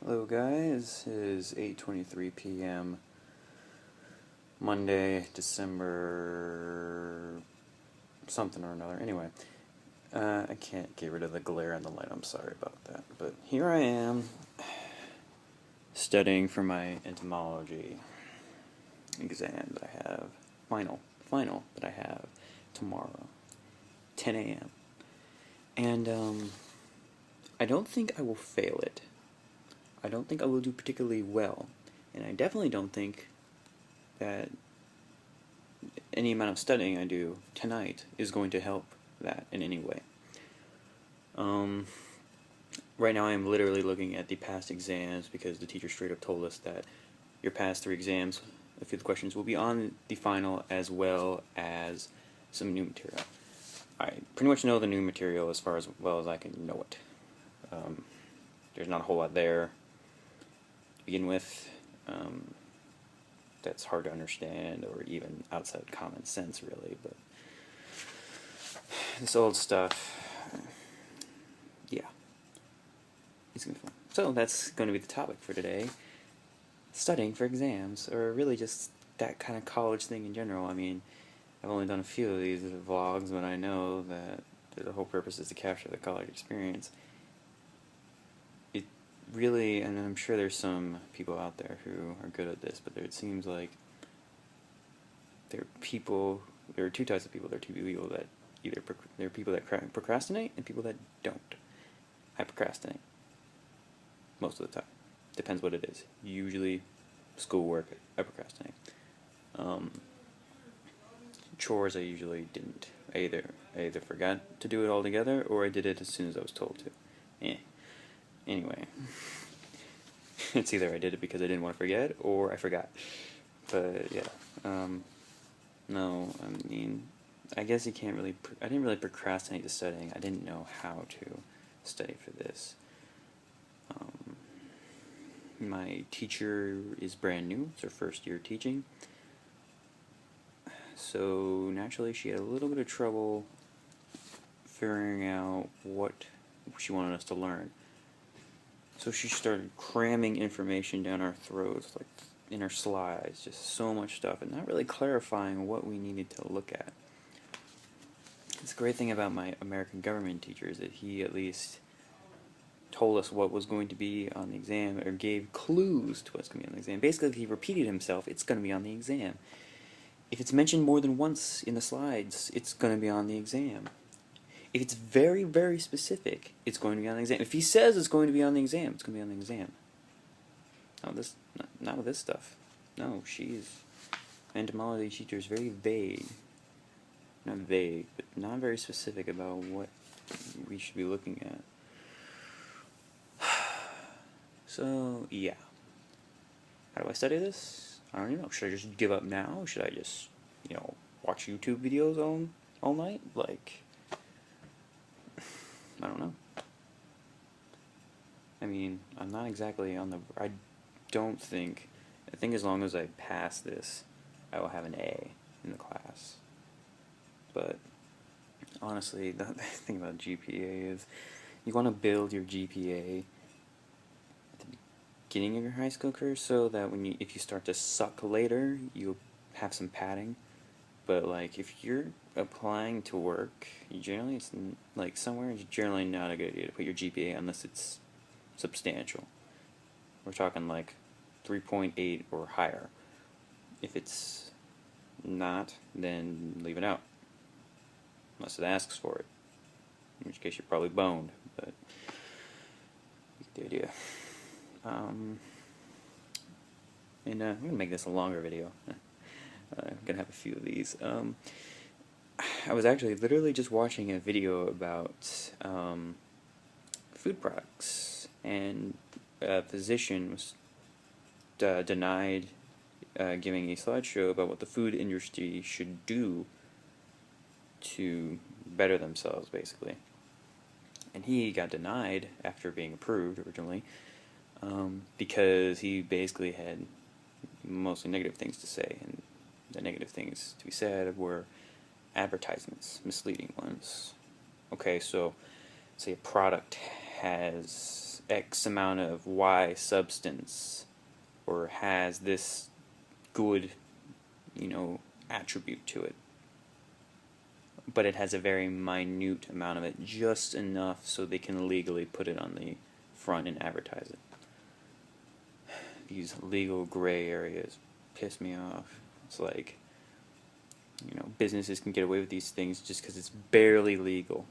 Hello guys, it is 8:23 p.m. Monday, December something or another. Anyway, I can't get rid of the glare on the light, I'm sorry about that. But here I am, studying for my entomology exam that I have, final that I have tomorrow, 10 a.m. And I don't think I will fail it. I don't think I will do particularly well, and I definitely don't think that any amount of studying I do tonight is going to help that in any way. Right now I am literally looking at the past exams because the teacher straight up told us that your past 3 exams, a few of the questions, will be on the final as well as some new material. I pretty much know the new material as far as well as I can know it. There's not a whole lot there to begin with. That's hard to understand or even outside common sense really, but this old stuff, yeah, it's gonna be fun. So that's going to be the topic for today, studying for exams, or really just that kind of college thing in general. I mean, I've only done a few of these vlogs, but I know that the whole purpose is to capture the college experience. It really, and I'm sure there's some people out there who are good at this, but it seems like there are two types of people. There are two people that there are people that procrastinate and people that don't. I procrastinate most of the time. Depends what it is. Usually schoolwork, I procrastinate. Chores I usually didn't. I either forgot to do it altogether or I did it as soon as I was told to. Anyway, it's either I did it because I didn't want to forget or I forgot. But yeah, no, I mean, I guess you can't really. I didn't really procrastinate the studying. I didn't know how to study for this. My teacher is brand new. It's her first year teaching. So naturally she had a little bit of trouble figuring out what she wanted us to learn. So she started cramming information down our throats, like in her slides, just so much stuff, and not really clarifying what we needed to look at. It's a great thing about my American government teacher is that he at least told us what was going to be on the exam, or gave clues to what's going to be on the exam. Basically, if he repeated himself, it's going to be on the exam. If it's mentioned more than once in the slides, it's going to be on the exam. If it's very, very specific, it's going to be on the exam. If he says it's going to be on the exam, it's going to be on the exam. Not with this stuff. No, entomology teacher is very vague. Not vague, but not very specific about what we should be looking at. So, yeah. How do I study this? I don't even know. Should I just give up now? Should I just, watch YouTube videos all night? Like, I don't know. I mean, I'm not exactly on the... I think as long as I pass this, I will have an A in the class. But, honestly, the thing about GPA is, you want to build your GPA beginning of your high school career so that if you start to suck later, you'll have some padding. But like if you're applying to work, it's generally not a good idea to put your GPA unless it's substantial. We're talking like 3.8 or higher. If it's not, then leave it out. Unless it asks for it. In which case you're probably boned, but you get the idea. I'm going to make this a longer video. I'm going to have a few of these. I was actually literally just watching a video about food products, and a physician was denied giving a slideshow about what the food industry should do to better themselves, basically. And he got denied after being approved originally. Because he basically had mostly negative things to say, and the negative things to be said were advertisements, misleading ones. Okay, so say a product has X amount of Y substance, or has this good, attribute to it. But it has a very minute amount of it, just enough so they can legally put it on the front and advertise it. These legal gray areas piss me off. It's like, businesses can get away with these things just because it's barely legal.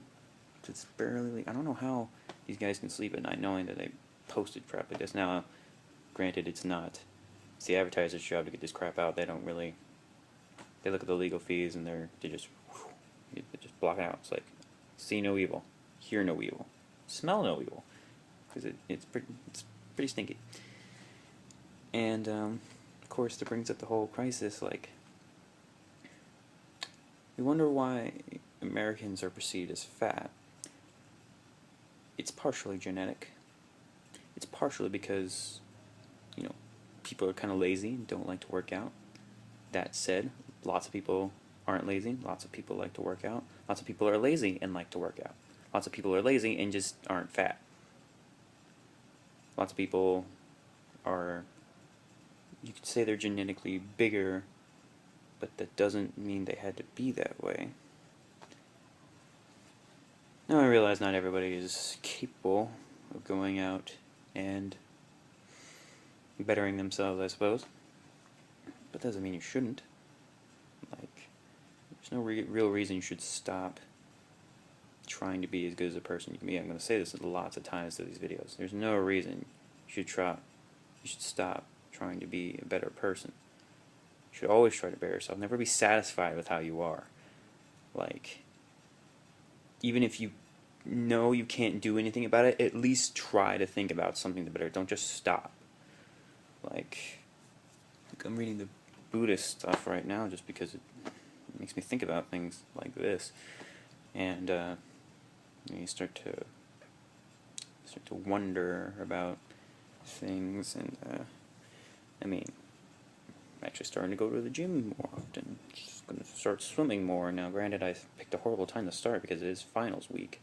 It's barely. I don't know how these guys can sleep at night knowing that they posted crap like this. Now, granted, it's not. It's the advertiser's job to get this crap out. They don't really. They look at the legal fees and they just block it out. It's like, see no evil, hear no evil, smell no evil, because it's pretty stinky. And of course, that brings up the whole crisis. Like, we wonder why Americans are perceived as fat. It's partially genetic. It's partially because, people are kind of lazy and don't like to work out. That said, lots of people aren't lazy. Lots of people like to work out. Lots of people are lazy and like to work out. Lots of people are lazy and just aren't fat. Lots of people are, you could say they're genetically bigger, but that doesn't mean they had to be that way. Now I realize not everybody is capable of going out and bettering themselves, I suppose. But that doesn't mean you shouldn't. Like, there's no real reason you should stop trying to be as good as a person you can be. I'm going to say this lots of times to these videos. There's no reason you should stop trying to be a better person. You should always try to better yourself. Never be satisfied with how you are. Like, even if you know you can't do anything about it, at least try to think about something to better. Don't just stop. Like I'm reading the Buddhist stuff right now just because it makes me think about things like this, and you start to wonder about things, and I'm actually starting to go to the gym more often. Just going to start swimming more now. Granted, I picked a horrible time to start because it is finals week,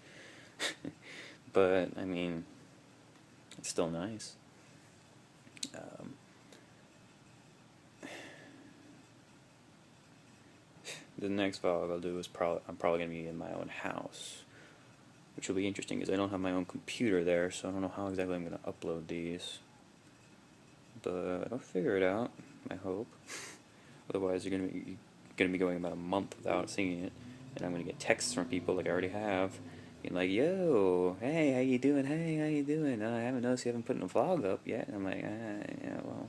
but it's still nice. The next vlog I'll do is I'm probably going to be in my own house, which will be interesting because I don't have my own computer there, so I don't know how exactly I'm going to upload these. But I'll figure it out, I hope. Otherwise, you're going to be going about a month without seeing it, and I'm going to get texts from people like I already have, being like, "Yo, hey, how you doing? Hey, how you doing? I haven't noticed you haven't put a vlog up yet." And I'm like, yeah, well,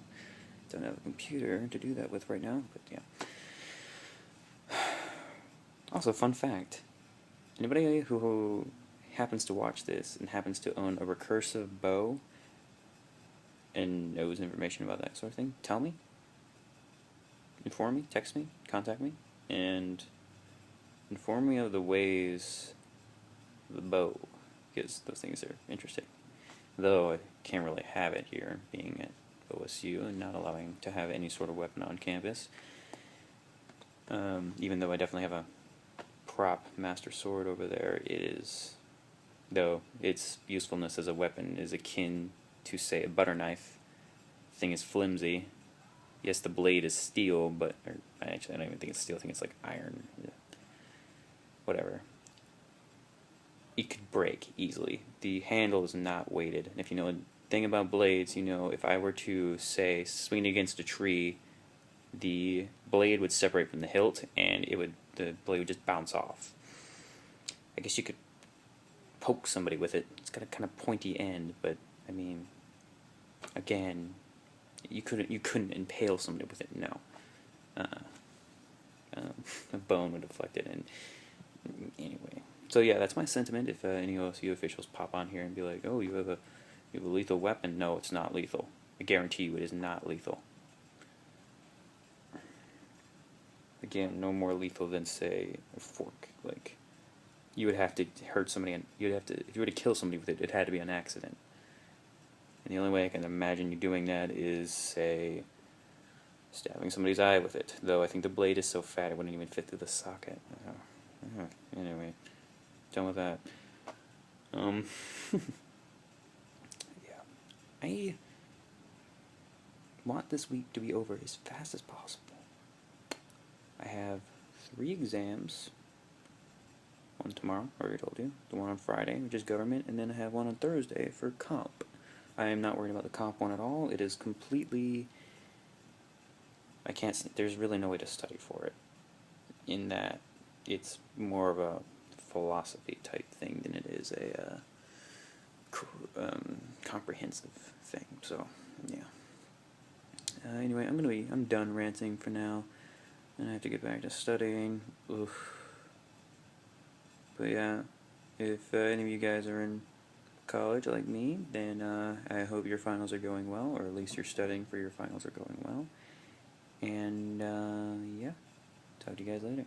don't have a computer to do that with right now, but yeah. Also, fun fact, anybody who happens to watch this and happens to own a recursive bow and knows information about that sort of thing, tell me, inform me, text me, contact me, and inform me of the ways of the bow, because those things are interesting. Though I can't really have it here, being at OSU and not allowing to have any sort of weapon on campus. Even though I definitely have a prop master sword over there, though its usefulness as a weapon is akin to, say, a butter knife. The thing is flimsy. Yes, the blade is steel, but actually I don't even think it's steel. I think it's like iron. Whatever. It could break easily. The handle is not weighted. And if you know a thing about blades, if I were to, say, swing it against a tree, the blade would separate from the hilt, and the blade would just bounce off. I guess you could poke somebody with it. It's got a kind of pointy end, but again, you couldn't impale somebody with it. No, a bone would deflect it. And anyway, so yeah, that's my sentiment. If any OSU officials pop on here and be like, "Oh, you have a lethal weapon," no, it's not lethal. I guarantee you, it is not lethal. Again, no more lethal than, say, a fork. Like, you would have to hurt somebody, and if you were to kill somebody with it, it had to be an accident. And the only way I can imagine you doing that is, say, stabbing somebody's eye with it. Though I think the blade is so fat it wouldn't even fit through the socket. Anyway, done with that. I want this week to be over as fast as possible. I have 3 exams. One tomorrow, I already told you. The one on Friday, which is government, and then I have one on Thursday for comp. I am not worried about the comp one at all. It is completely... there's really no way to study for it. In that, it's more of a philosophy type thing than it is a comprehensive thing. So, yeah. Anyway, I'm done ranting for now, and I have to get back to studying. Oof. But yeah, if any of you guys are in college like me, then I hope your finals are going well, or at least you're studying for your finals are going well. And yeah, talk to you guys later.